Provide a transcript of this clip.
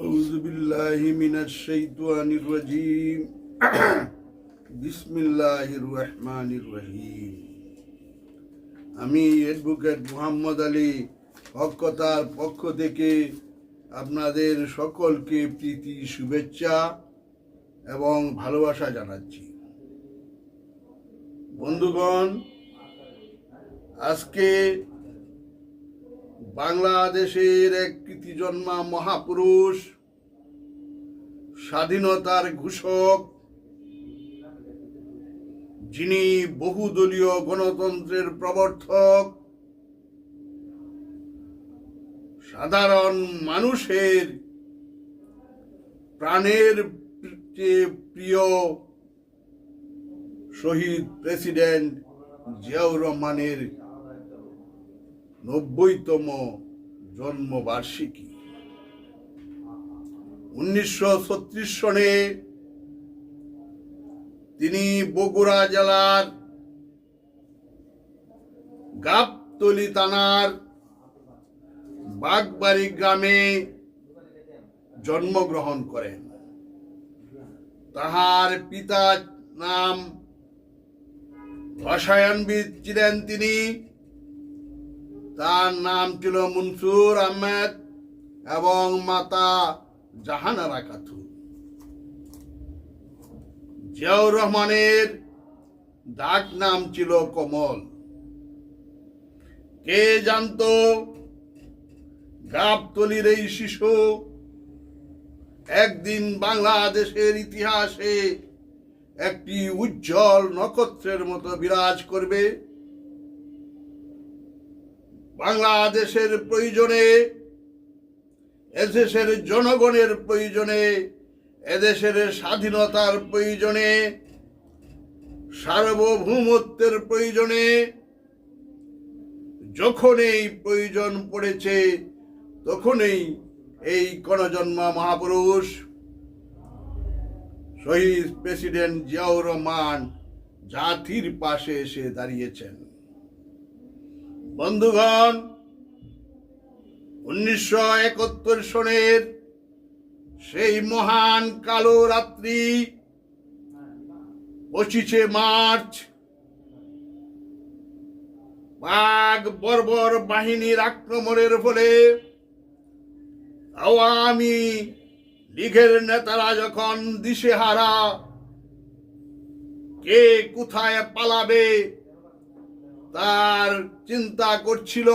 أعوذ بالله من الشيطان الرجيم بسم الله الرحمن الرحيم আমি অ্যাডভোকেট মোহাম্মদ আলী হকতার পক্ষ থেকে আপনাদের সকলকে প্রীতি শুভেচ্ছা এবং ভালোবাসা জানাচ্ছি। বন্ধুগণ, আজকে বাংলাদেশের এক কৃতিজন্মা মহাপুরুষ, স্বাধীনতার ঘোষক, যিনি বহুদলীয় গণতন্ত্রের প্রবর্তক, সাধারণ মানুষের প্রাণের চেয়ে প্রিয় শহীদ প্রেসিডেন্ট জিয়াউর রহমানের ৯০তম জন্মবার্ষিকী। ১৯৩৬ সনে তিনি বগুড়া জেলার গাবতলী থানার বাগবাড়ি গ্রামে জন্মগ্রহণ করেন। তাহার পিতার নাম রসায়নবিদ ছিলেন তিনি। তার নাম ছিল মনসুর আহমেদ এবং মাতা জাহানারা খাতুন। জিয়াউর রহমানের ডাক নাম ছিল কমল। কে জানতো গাবতলীর এই শিশু একদিন বাংলাদেশের ইতিহাসে একটি উজ্জ্বল নক্ষত্রের মতো বিরাজ করবে। বাংলাদেশের প্রয়োজনে, এদেশের জনগণের প্রয়োজনে, এদেশের স্বাধীনতার প্রয়োজনে, সার্বভৌমত্বের প্রয়োজনে যখনই প্রয়োজন পড়েছে তখনই এই গণজন্মা মহাপুরুষ শহীদ প্রেসিডেন্ট জিয়াউর রহমান জাতির পাশে এসে দাঁড়িয়েছেন। বন্ধুগণ, ১৯৭১ সনের সেই মহান কালো রাত্রি ২৫শে মার্চ পাক বর্বর বাহিনীর আক্রমণের ফলে আওয়ামী লীগের নেতারা যখন দিশেহারা, কে কোথায় পালাবে তার চিন্তা করছিল,